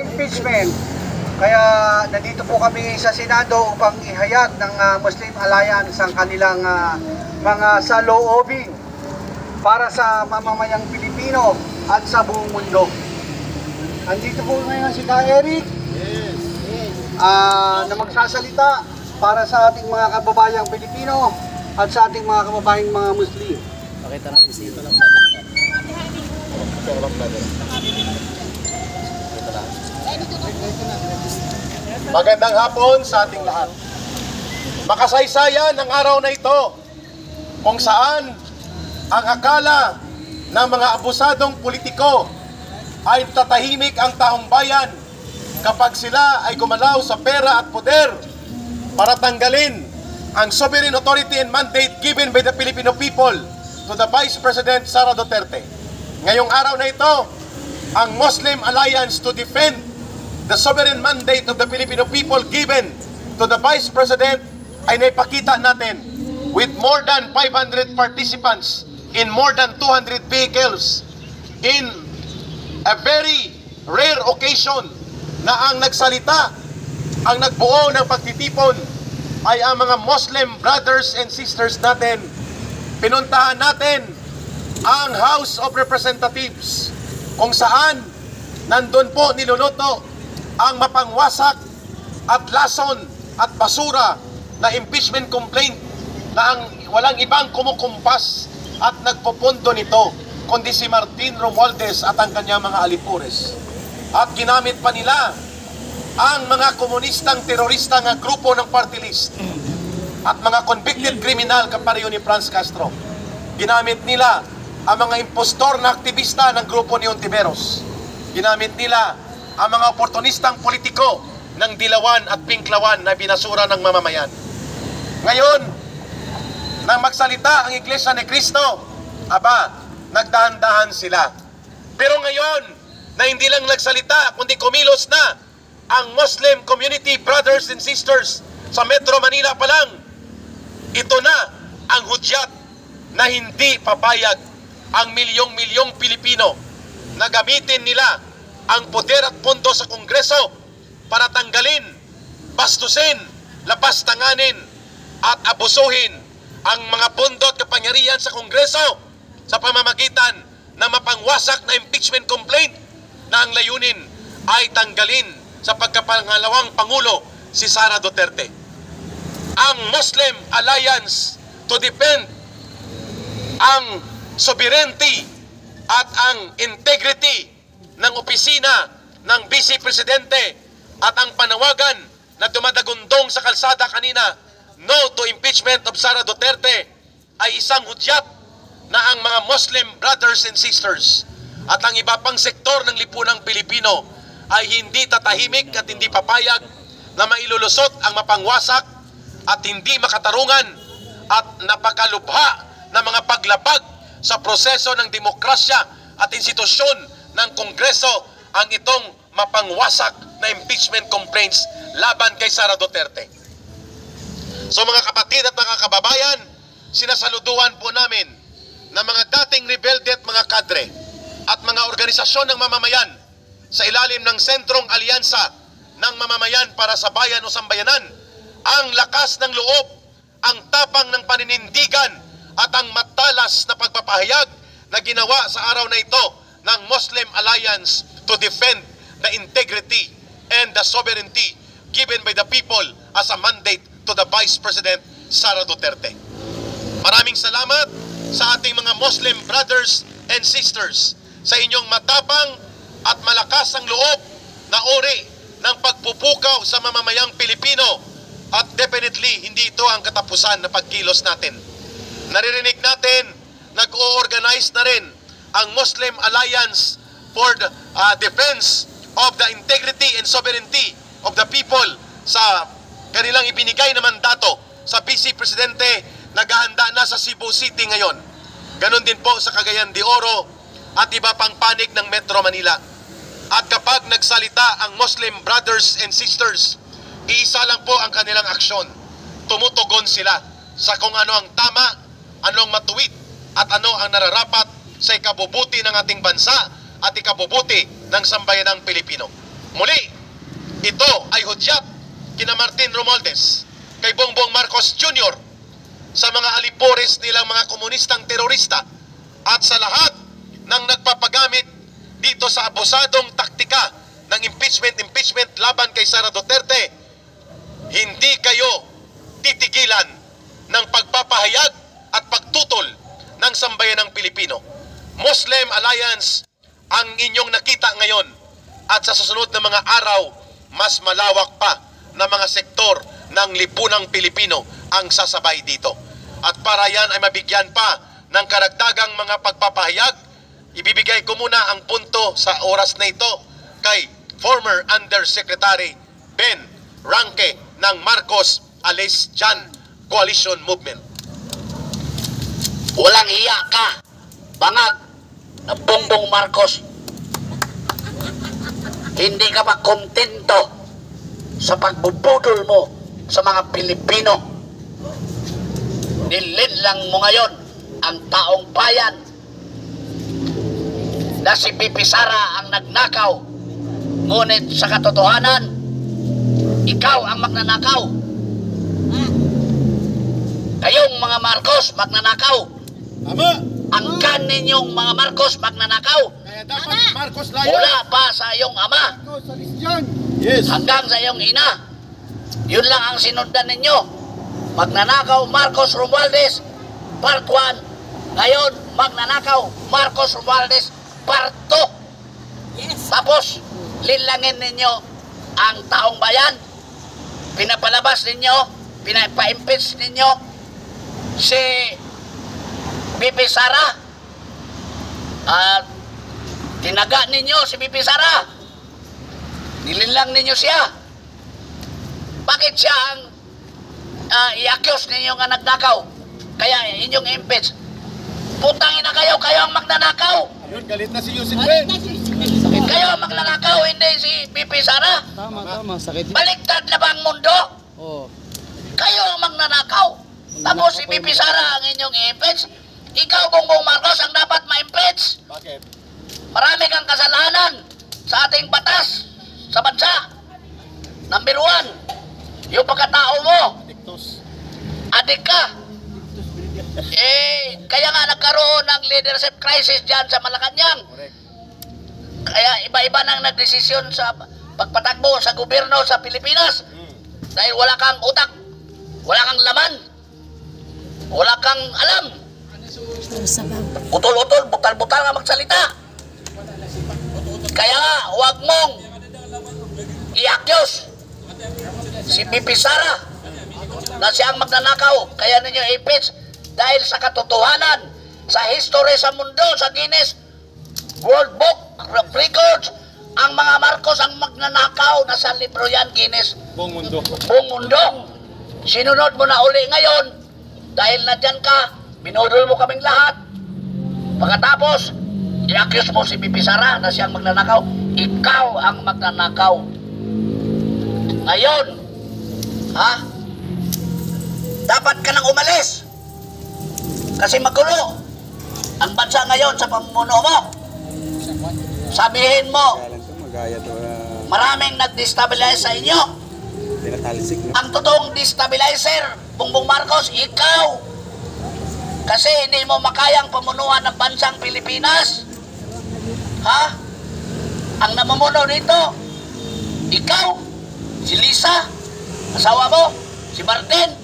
impeachment. Kaya nandito po kami sa Senado upang ihayag ng Muslim Alliance ang kanilang mga saloobin para sa mamamayang Pilipino at sa buong mundo. Andito po ngayon si Ka Eric na magsasalita para sa ating mga kababayang Pilipino at sa ating mga kababayang mga Muslim. Pakita natin si ito lang. Magandang hapon sa ating lahat. Makasaysayan ang araw na ito kung saan ang akala ng mga abusadong politiko ay tatahimik ang taong bayan kapag sila ay gumalaw sa pera at poder para tanggalin ang sovereign authority and mandate given by the Filipino people to the Vice President Sara Duterte. Ngayong araw na ito, ang Muslim Alliance to defend the sovereign mandate of the Filipino people given to the Vice President ay naipakita natin with more than 500 participants in more than 200 vehicles in a very rare occasion na ang nagsalita, ang nagbuo ng pagtitipon ay ang mga Muslim brothers and sisters natin. Pinuntahan natin ang House of Representatives kung saan nandun po niluluto ang mapangwasak at lason at basura na impeachment complaint na ang walang ibang kumukumpas at nagpupundo nito kundi si Martin Romualdez at ang kanyang mga alipures. At ginamit pa nila ang mga komunistang terorista nga grupo ng party list at mga convicted criminal kapareho ni Franz Castro. Ginamit nila ang mga impostor na aktivista ng grupo ni Ontiveros. Ginamit nila ang mga oportunistang politiko ng Dilawan at Pinklawan na binasura ng mamamayan. Ngayon, nang magsalita ang Iglesia ni Cristo, nagdahan-dahan sila. Pero ngayon, na hindi lang nagsalita, kundi kumilos na ang Muslim community brothers and sisters sa Metro Manila pa lang, ito na ang hudyat na hindi papayag ang milyong-milyong Pilipino na gamitin nila ang poder at pondo sa Kongreso para tanggalin, bastusin, lapastanganin at abusuhin ang mga pondo at kapangyarihan sa Kongreso sa pamamagitan ng mapangwasak na impeachment complaint na ang layunin ay tanggalin sa pagkapangalawang Pangulo si Sara Duterte. Ang Muslim Alliance to defend ang sovereignty at ang integrity ng opisina ng Vice Presidente at ang panawagan na dumadagundong sa kalsada kanina, no to impeachment of Sara Duterte, ay isang hudyat na ang mga Muslim brothers and sisters at ang iba pang sektor ng lipunang Pilipino ay hindi tatahimik at hindi papayag na mailulusot ang mapangwasak at hindi makatarungan at napakalubha na mga paglabag sa proseso ng demokrasya at institusyon ng Kongreso ang itong mapangwasak na impeachment complaints laban kay Sara Duterte. So mga kapatid at mga kababayan, sinasaluduhan po namin na mga dating rebelde at mga kadre at mga organisasyon ng mamamayan sa ilalim ng Sentrong Alyansa ng Mamamayan para sa Bayan o Sambayanan ang lakas ng loob, ang tapang ng paninindigan at ang matalas na pagpapahayag na ginawa sa araw na ito ng Muslim Alliance to defend the integrity and the sovereignty given by the people as a mandate to the Vice President Sara Duterte. Maraming salamat sa ating mga Muslim brothers and sisters sa inyong matapang at malakas ang loob na uri ng pagpupukaw sa mamamayang Pilipino at definitely hindi ito ang katapusan na pagkilos natin. Naririnig natin, nag-o-organize na rin ang Muslim Alliance for the Defense of the Integrity and Sovereignty of the People sa kanilang ibinigay na mandato sa Vice Presidente. Naghahanda na sa Cebu City ngayon. Ganon din po sa Cagayan de Oro at iba pang panig ng Metro Manila. At kapag nagsalita ang Muslim brothers and sisters, iisa lang po ang kanilang aksyon. Tumutugon sila sa kung ano ang tama, ano ang matuwid, at ano ang nararapat sa ikabubuti ng ating bansa at ikabubuti ng sambayanang Pilipino. Muli, ito ay hudyat kina Martin Romualdez, kay Bongbong Marcos Jr., sa mga alipores nilang mga komunistang terorista at sa lahat ng nagpapagamit dito sa abusadong taktika ng impeachment laban kay Sara Duterte. Hindi kayo titigilan ng pagpapahayag at pagtutol ng sambayanang Pilipino. Muslim Alliance ang inyong nakita ngayon, at sa susunod na mga araw, mas malawak pa na mga sektor ng lipunang Pilipino ang sasabay dito. At para yan ay mabigyan pa ng karagdagang mga pagpapahayag, ibibigay ko muna ang punto sa oras na ito kay former Undersecretary Ben Ranque ng Marcos Alice Chan Coalition Movement. Walang hiya ka, bangag na Bongbong Marcos. Hindi ka ba kontento sa pagbubudol mo sa mga Pilipino? Nilinlang mo ngayon ang taong bayan na si Bibi Sara ang nagnakaw. Ngunit sa katotohanan, ikaw ang magnanakaw. Kayong mga Marcos magnanakaw. Tama! Ang ninyong mga Marcos magnanakaw. Kaya dapat Marcos Layan. Mula pa sa iyong ama Yes. hanggang sa iyong ina. Yun lang ang sinundan ninyo. Magnanakaw Marcos Romualdez Part 1. Ngayon, magnanakaw Marcos Romualdez Part 2. Yes. Tapos, linlangin ninyo ang taong bayan. Pinapalabas ninyo, pinapa-impeach ninyo si Bibi Sara. At tinaga ninyo si Bibi Sara. Nilinlang ninyo siya. Bakit siya ang i-accuse ninyo nga nagnakaw? Kaya inyong impeach. Putang ina kayo, kayo ang magnanakaw. Ayun, galit na si Yusik Ben. Kayo ang magnanakaw, hindi si Bibi Sara. Tama, sakit. Baliktad na ba ang mundo? Oo. Kayo ang magnanakaw. Tapos si Bibi Sara ang inyong i-impeach. Ikaw, Bongbong Marcos, ang dapat ma-impeach. Bakit? Marami kang kasalanan sa ating batas sa bansa. Number 1, yung pagkatao mo, Diktos. adik ka. Kaya nga nagkaroon ng leadership crisis dyan sa Malacanang. Correct. Kaya iba-iba nang nagdesisyon sa pagpatakbo sa gobyerno sa Pilipinas. Dahil wala kang utak, wala kang laman, wala kang alam. Utol-utol, butal-butal nga magsalita. Kaya nga, huwag mong i-accuse si Bibi Sara na siyang magnanakaw. Kaya ninyo i-impeach dahil sa katotohanan, sa history sa mundo, sa Guinness World Book of Records, ang mga Marcos ang magnanakaw. Nasa libro yan, Guinness. Buong mundo. Buong mundo. Sinunod mo na uli ngayon dahil nandyan ka, binudol mo kaming lahat. Pagkatapos, i-accuse mo si Bibi Sara na siyang magnanakaw. Ikaw ang magnanakaw. Ngayon, dapat ka nang umalis. Kasi magulo ang bansa ngayon sa pamumuno mo. Sabihin mo, maraming nag-destabilize sa inyo. Ang totoong destabilizer, Bongbong Marcos, ikaw. Kasi hindi mo makayang pamunuan ng bansang Pilipinas. Ang namumuno nito, ikaw, si Lisa, asawa mo, si Martin,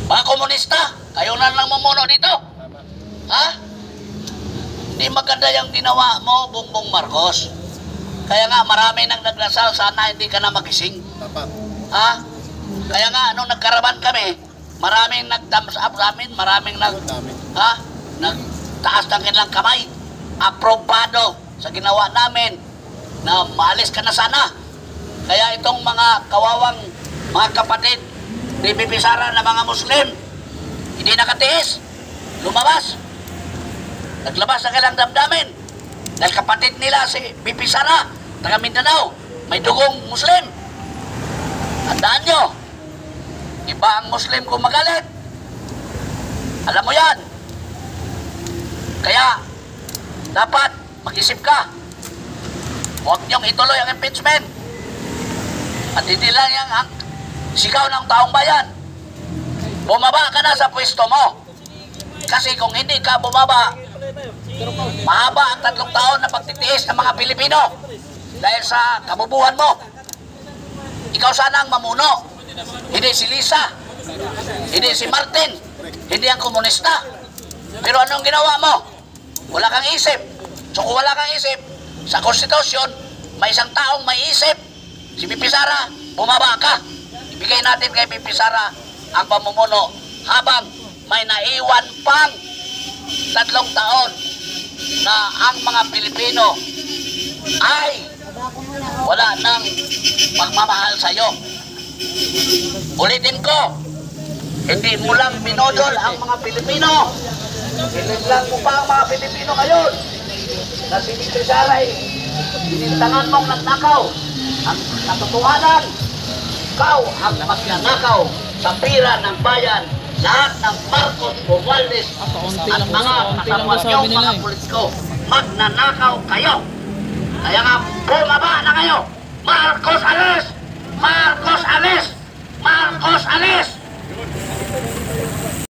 mga komunista, kayo na lang mamuno dito. Hindi maganda yung ginawa mo, Bongbong Marcos. Kaya nga, marami nang nagdasal, sana hindi ka na magising. Tapat. Kaya nga, nung nagkaraban kami, maraming nag-thumbs up sa amin, maraming Dami. nagtaas ng kanilang kamay. Aprobado sa ginawa namin na maalis ka na sana. Kaya itong mga kawawang mga kapatid ni Bibi Sara na mga Muslim, hindi nakatiis, lumabas. Naglabas sa kanilang damdamin. Dahil kapatid nila si Bibi Sara, taga Mindanao, may dugong Muslim. Tandaan nyo, iba ang Muslim kung magalit. Alam mo yan. Kaya, dapat mag-isip ka. Huwag niyong ituloy ang impeachment. At hindi lang yan ang sigaw ng taong bayan. Bumaba ka na sa pwesto mo. Kasi kung hindi ka bumaba, mahaba ang 3 taon na pagtitiis ng mga Pilipino dahil sa kabubuhan mo. Ikaw sana ang mamuno, hindi si Lisa, hindi si Martin, hindi ang komunista. Pero anong ginawa mo? Wala kang isip. So kung wala kang isip, sa konstitusyon, may isang taong may isip. Si Pipi Sara, bumaba ka. Ibigay natin kay Pipi Sara ang pamumuno habang may naiwan pang 3 taon na ang mga Pilipino ay wala nang pagmamahal sa iyo. Ulitin ko, hindi mo lang binodol ang mga Pilipino. Hiniglang mo pa ang mga Pilipino ngayon na si Pipi Sara ay binintangan mong nagnakaw. Ang katotohanan, ikaw ang magnanakaw sa pira ng bayan. Lahat ng Marcos, Romualdez at mga kasama niyong mga politiko, magnanakaw kayo. Kaya nga, bumaba na kayo. Marcos alis! Marcos alis! Marcos alis!